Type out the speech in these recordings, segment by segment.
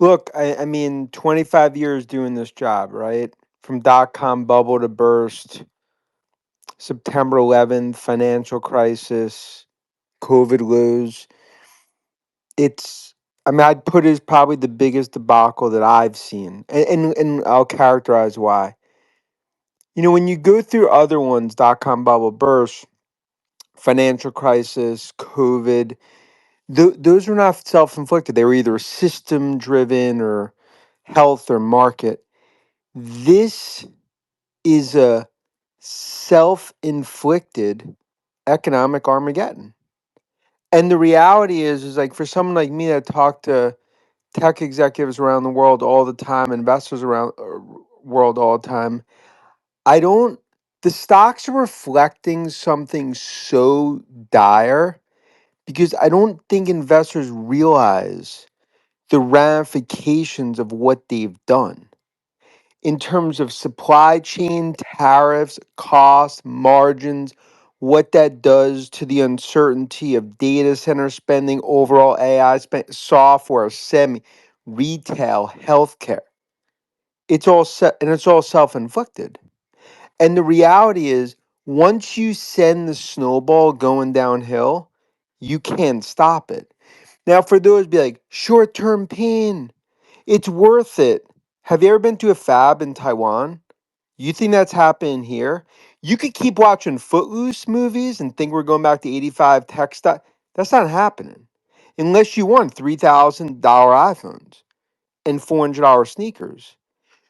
Look, I mean, 25 years doing this job, right? From dot-com bubble to burst, September 11th, financial crisis, COVID lows. It's, I mean, I'd put it as probably the biggest debacle that I've seen. And I'll characterize why. You know, when you go through other ones, dot-com bubble burst, financial crisis, COVID, those were not self-inflicted. They were either system-driven or health or market. This is a self-inflicted economic Armageddon. And the reality is like for someone like me that talk to tech executives around the world all the time, investors around world all the time, I don't the stocks are reflecting something so dire because I don't think investors realize the ramifications of what they've done in terms of supply chain, tariffs, cost, margins, what that does to the uncertainty of data center spending, overall AI spend, software, semi, retail, healthcare. It's all set and it's all self-inflicted. And the reality is, once you send the snowball going downhill, you can't stop it. Now, for those be like short-term pain, it's worth it. Have you ever been to a fab in Taiwan? You think that's happening here? You could keep watching Footloose movies and think we're going back to 85 tech stuff. That's not happening. Unless you want $3,000 iPhones and $400 sneakers.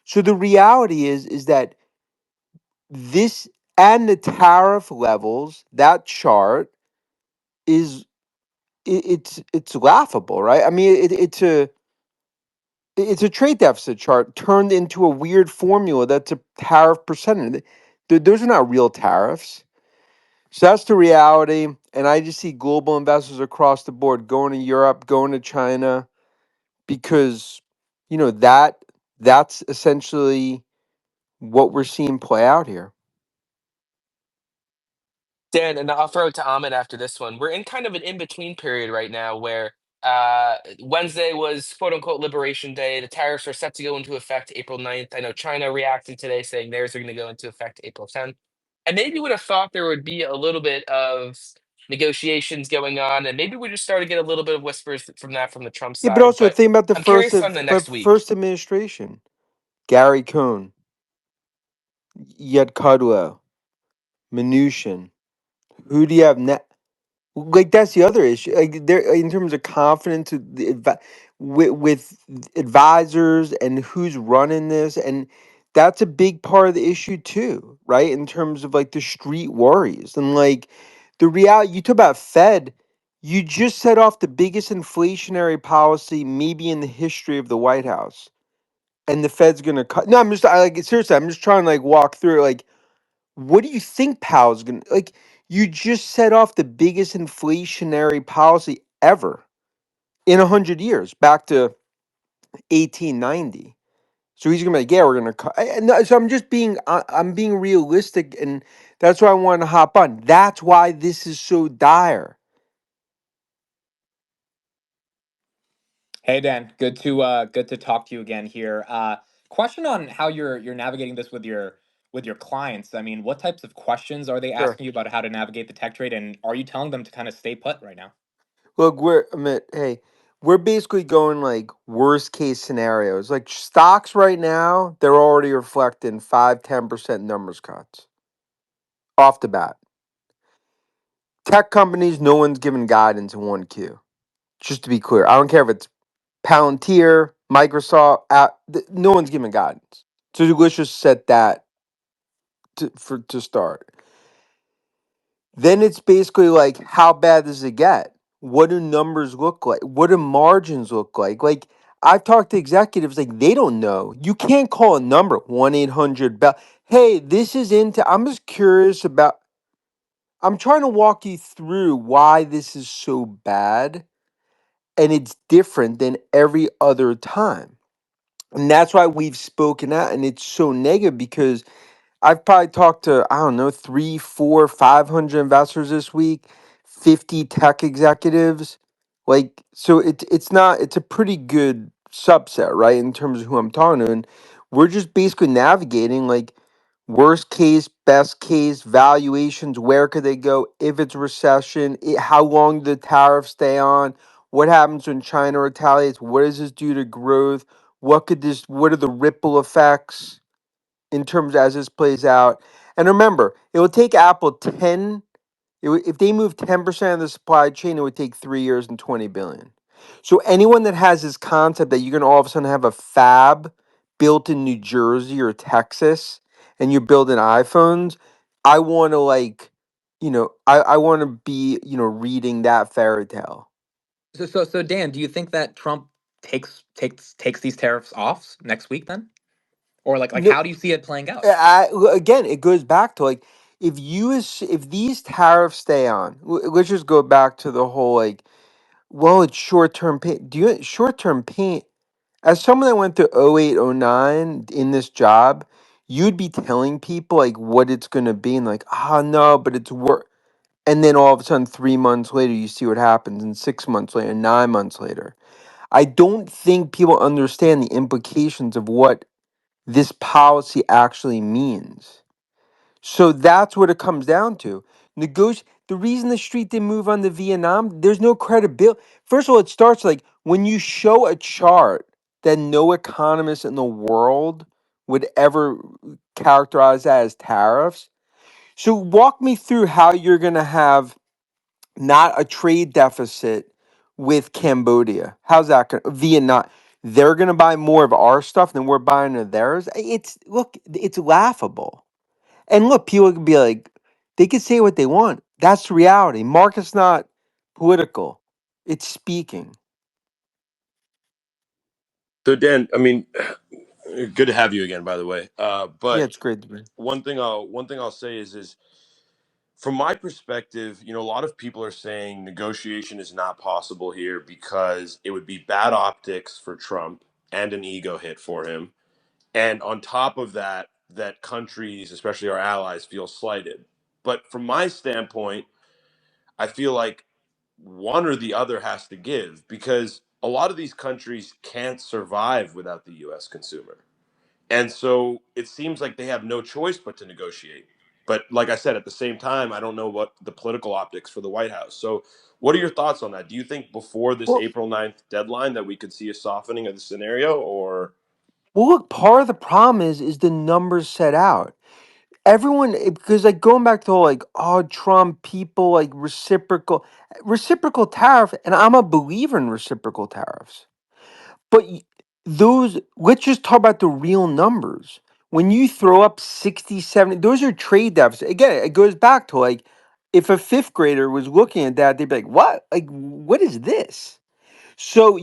So the reality is that this and the tariff levels, that chart is it's laughable, right? I mean, it's a trade deficit chart turned into a weird formula that's a tariff percentage. Those are not real tariffs. So that's the reality. And I just see global investors across the board going to Europe, going to China, because that's essentially what we're seeing play out here. Dan, and I'll throw it to Ahmed after this one. We're in kind of an in-between period right now where Wednesday was quote unquote Liberation Day. The tariffs are set to go into effect April 9th. I know China reacted today saying theirs are going to go into effect April 10th. And maybe would have thought there would be a little bit of negotiations going on, and maybe we just started to get a little bit of whispers from that from the Trump Yeah, but side. also But think about the I'm curious on the but next week. first administration. Gary Cohn, Yet Kudlow, Mnuchin. Who do you have next? Like that's the other issue. Like there, in terms of confidence with advisors and who's running this, and that's a big part of the issue too, right? In terms of like the street worries and like the reality. You talk about Fed. You just set off the biggest inflationary policy maybe in the history of the White House, and the Fed's gonna cut. No, like seriously. I'm just trying to like walk through like what do you think Powell's gonna like? You just set off the biggest inflationary policy ever in 100 years, back to 1890. So he's gonna be like, yeah, we're gonna cut. No, so I'm just being, I'm being realistic, and that's why I want to hop on. That's why this is so dire. Hey Dan, good to talk to you again here. Question on how you're navigating this with your clients. I mean, what types of questions are they Sure. asking you about how to navigate the tech trade, and are you telling them to kind of stay put right now? Look, hey, we're basically going like worst case scenarios. Like stocks right now, they're already reflecting 5-10% numbers cuts off the bat. Tech companies, no one's giving guidance in 1Q. Just to be clear, I don't care if it's Palantir, Microsoft, no one's giving guidance. So let's just set that to start. Then it's basically like, how bad does it get? What do numbers look like? What do margins look like? Like I've talked to executives, like they don't know. You can't call a number 1-800 bell. Hey, this is into. I'm just curious about. I'm trying to walk you through why this is so bad and it's different than every other time. And that's why we've spoken out and it's so negative because I've probably talked to, I don't know, 3, 4, 500 investors this week, 50 tech executives. Like, so it's not, it's a pretty good subset, right? In terms of who I'm talking to, and we're just basically navigating like worst case, best case, valuations. Where could they go if it's a recession? How long do the tariffs stay on? What happens when China retaliates? What does this do to growth? What are the ripple effects in terms as this plays out? And remember, it will take Apple 10 if they move 10% of the supply chain, it would take 3 years and 20 billion. So anyone that has this concept that you're going to all of a sudden have a fab built in New Jersey or Texas and you're building iPhones, I want to I want to be, reading that fairy tale. So Dan, do you think that Trump takes these tariffs off next week then, or like No, how do you see it playing out? again, it goes back to like if these tariffs stay on, let's just go back to the whole like, well, it's short term pain. Short term pain? As someone that went to 08, 09 in this job, you'd be telling people like what it's gonna be and like, no, but it's work. And then all of a sudden, 3 months later, you see what happens, and 6 months later, 9 months later. I don't think people understand the implications of what this policy actually means. So that's what it comes down to. The reason the street didn't move on the Vietnam, there's no credibility. First of all, it starts like when you show a chart that no economist in the world would ever characterize that as tariffs. So walk me through how you're going to have not a trade deficit with Cambodia. How's that going? Vietnam. They're going to buy more of our stuff than we're buying of theirs. It's laughable. And look, people can be like, they can say what they want. That's the reality. Market's not political. It's speaking. So Dan, I mean, good to have you again, by the way. Yeah, But it's great to be. one thing I'll say is from my perspective, a lot of people are saying negotiation is not possible here because it would be bad optics for Trump and an ego hit for him. And on top of that, that countries, especially our allies, feel slighted. But from my standpoint, I feel like one or the other has to give because a lot of these countries can't survive without the US consumer. And so it seems like they have no choice but to negotiate. But like I said, at the same time, I don't know what the political optics for the White House. So what are your thoughts on that? Do you think before this Well, April 9th deadline that we could see a softening of the scenario or look, part of the problem is the numbers set out. Because like going back to the whole like, Trump, people like reciprocal tariff, and I'm a believer in reciprocal tariffs. But let's just talk about the real numbers. When you throw up 60, 70, those are trade deficits. Again, it goes back to like, if a fifth grader was looking at that, they'd be like, what? Like, what is this? So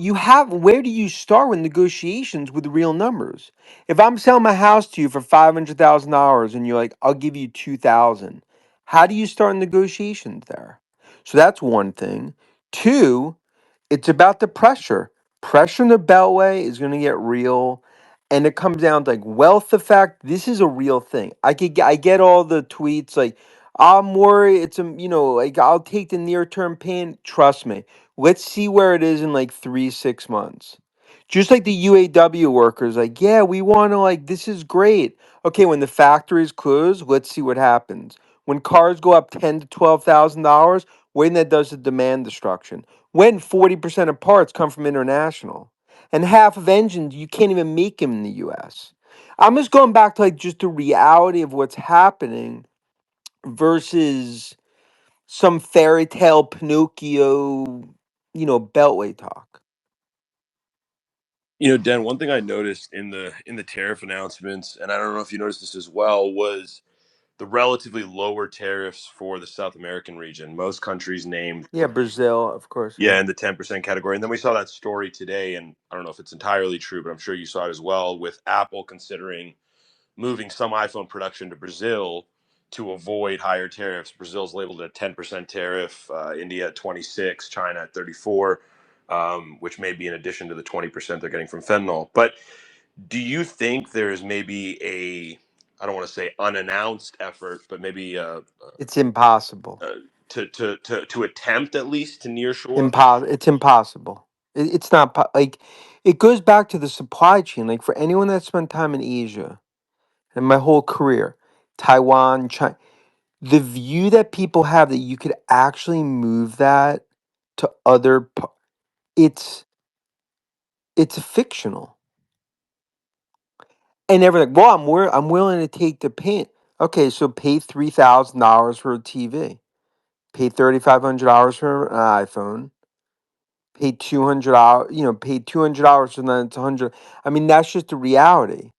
where do you start with negotiations with real numbers? If I'm selling my house to you for $500,000 and you're like, I'll give you 2,000, how do you start negotiations there? So that's one thing. Two, it's about the pressure. Pressure in the beltway is going to get real, and it comes down to like wealth effect. This is a real thing. I get all the tweets like, I'm worried. Like I'll take the near term pain. Trust me. Let's see where it is in like 3 6 months. Just like the UAW workers, like, yeah, we want to like this is great. Okay, when the factories close, let's see what happens. When cars go up $10,000 to $12,000, when that does the demand destruction when 40% of parts come from international and half of engines you can't even make them in the US. I'm just going back to like just the reality of what's happening versus some fairy tale Pinocchio, beltway talk. Dan, one thing I noticed in the tariff announcements, and I don't know if you noticed this as well, was the relatively lower tariffs for the South American region. Most countries named Yeah, Brazil, of course, yeah. yeah, in the 10% category. And then we saw that story today, and I don't know if it's entirely true, but I'm sure you saw it as well, with Apple considering moving some iPhone production to Brazil to avoid higher tariffs. Brazil's labeled at a 10% tariff, India at 26, China at 34, which may be in addition to the 20% they're getting from fentanyl. But do you think there's maybe I don't want to say unannounced effort, but maybe It's impossible. uh, to attempt at least to near shore? It's impossible. It's not like it goes back to the supply chain. Like for anyone that spent time in Asia and my whole career, Taiwan, China, the view that people have that you could actually move that to other, it's fictional. And they're like, well, I'm willing to take the pain. Okay, so pay $3,000 for a TV, pay $3,500 for an iPhone, pay $200, pay $200 and then it's 100. I mean, that's just the reality.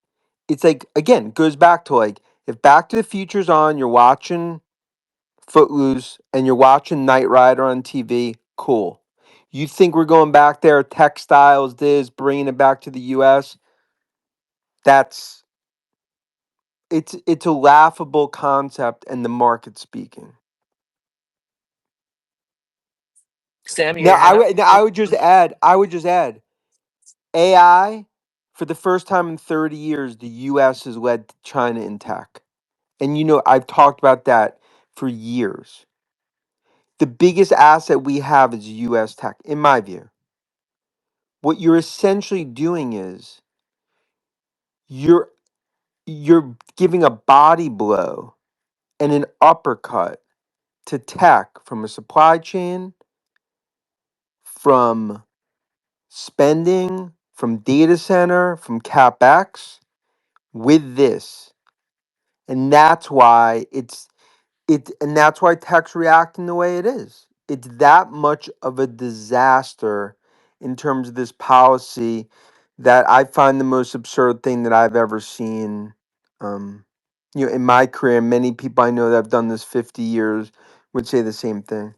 It's like, again, goes back to like, if Back to the Future's on, you're watching Footloose and you're watching Knight Rider on TV, cool. You think we're going back there, textiles, this, bringing it back to the US? That's it's a laughable concept and the market speaking. Sam, you got Now your hand up? I would just add, AI, for the first time in 30 years, the US has led China in tech. And I've talked about that for years. The biggest asset we have is US tech, in my view. What you're essentially doing is you're giving a body blow and an uppercut to tech from a supply chain, from spending, from data center, from capex with this. And that's why and that's why tech's reacting the way it is. It's that much of a disaster in terms of this policy that I find the most absurd thing that I've ever seen. Um, in my career, many people I know that have done this 50 years would say the same thing.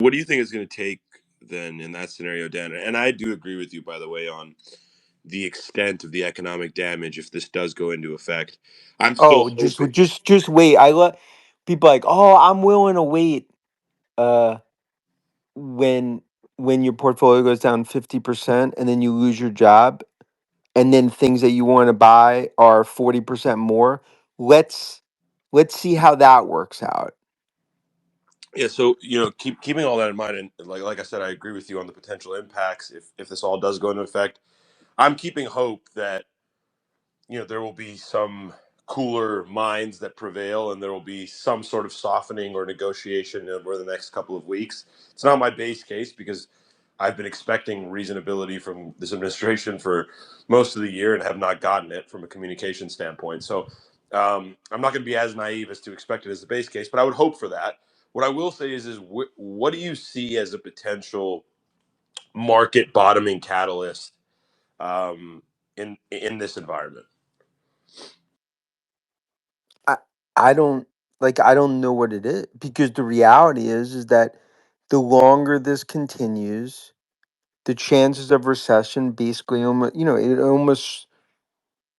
What do you think is going to take then in that scenario, Dan? And I do agree with you, by the way, on the extent of the economic damage if this does go into effect. I'm still Oh, hoping. just wait. I let people like, oh, I'm willing to wait. Uh, when your portfolio goes down 50% and then you lose your job, and then things that you want to buy are 40% more. Let's see how that works out. Yeah, so keeping all that in mind, and like I said, I agree with you on the potential impacts if this all does go into effect. I'm keeping hope that there will be some cooler minds that prevail, and there will be some sort of softening or negotiation over the next couple of weeks. It's not my base case because I've been expecting reasonability from this administration for most of the year and have not gotten it from a communication standpoint. So I'm not going to be as naive as to expect it as the base case, but I would hope for that. What I will say is what do you see as a potential market bottoming catalyst um, in this environment? I I don't I don't know what it is, because the reality is that the longer this continues, the chances of recession basically almost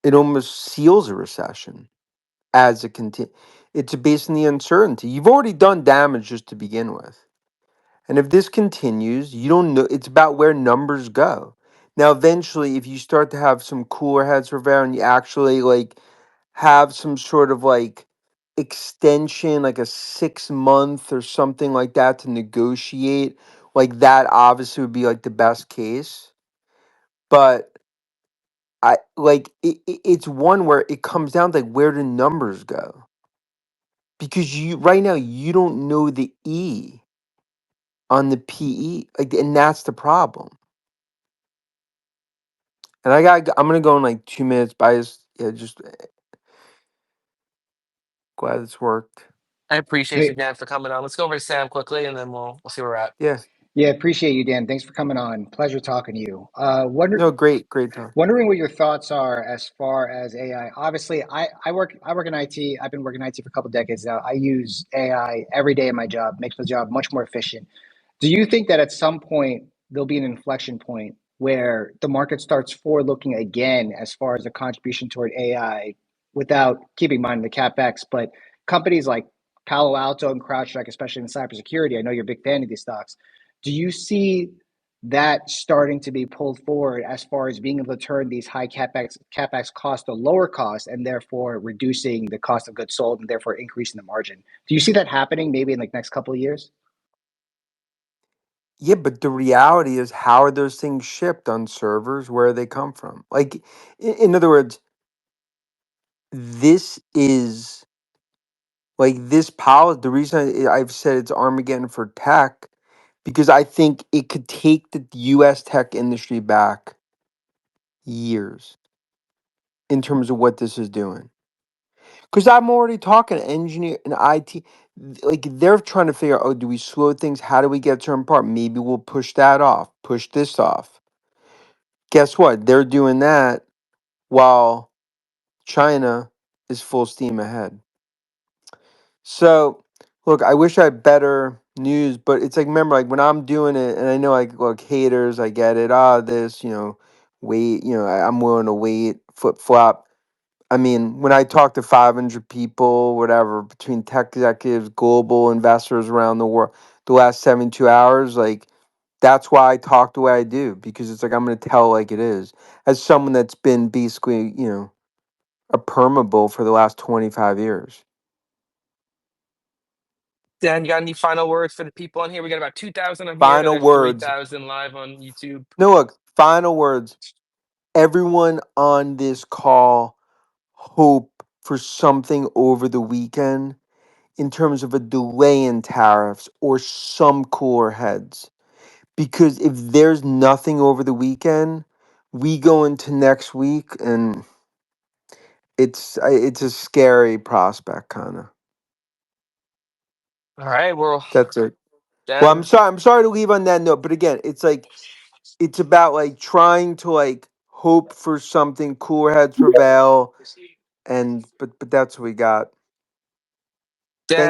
it almost seals a recession as it continue. It's based on the uncertainty. You've already done damage just to begin with. And if this continues, you don't know. It's about where numbers go. Now, eventually, if you start to have some cooler heads prevail and you actually have some sort of extension, like a 6 month or something like that to negotiate, that obviously would be the best case. But it's one where it comes down to where do numbers go? Because right now you don't know the E on the PE, and that's the problem. And I'm gonna go in 2 minutes, but just glad it's worked. I appreciate you, Hey, Dan, for coming on. Let's go over to Sam quickly, and then we'll see where we're at. Yeah. yeah, appreciate you, Dan. Thanks for coming on. Pleasure talking to you. No, great talk. Wondering what your thoughts are as far as AI. Obviously, I work in IT. I've been working in IT for a couple decades now. I use AI every day in my job. Makes my job much more efficient. Do you think that at some point there'll be an inflection point where the market starts forward looking again as far as the contribution toward AI, without keeping in mind the capex, but companies like Palo Alto and CrowdStrike, especially in cybersecurity? I know you're a big fan of these stocks. Do you see that starting to be pulled forward as far as being able to turn these high capex costs to lower cost, and therefore reducing the cost of goods sold and therefore increasing the margin? Do you see that happening maybe in next couple of years? Yeah, but the reality is, how are those things shipped on servers? Where they come from? Like, in other words, this is like this policy. The reason I've said it's Armageddon for tech, because I think it could take the U.S. tech industry back years in terms of what this is doing. Because I'm already talking to engineer and IT, like they're trying to figure out, oh, do we slow things? How do we get a certain part? Maybe we'll push that off, push this off. Guess what? They're doing that while China is full steam ahead. So, look, I wish I had better news, but it's like, remember, like when I'm doing it, and I know, like, look, haters, I get it. Ah, this, wait, I'm willing to wait, flip flop. I mean, when I talk to 500 people, whatever, between tech executives, global investors around the world, the last 72 hours, like, that's why I talk the way I do, because it's like I'm going to tell like it is. As someone that's been basically, a permabull for the last 25 years. Dan, you got any final words for the people on here? We got about 2,000 on here, Final another words. 3,000 live on YouTube. No, look, final words. Everyone on this call hope for something over the weekend in terms of a delay in tariffs or some cooler heads. Because if there's nothing over the weekend, we go into next week and it's a scary prospect, kind of. All right, well, That's it. Well, I'm Dan, sorry. I'm sorry to leave on that note, but again, it's like it's about like trying to like hope for something cooler heads prevail, and but that's what we got. Dan. Thanks.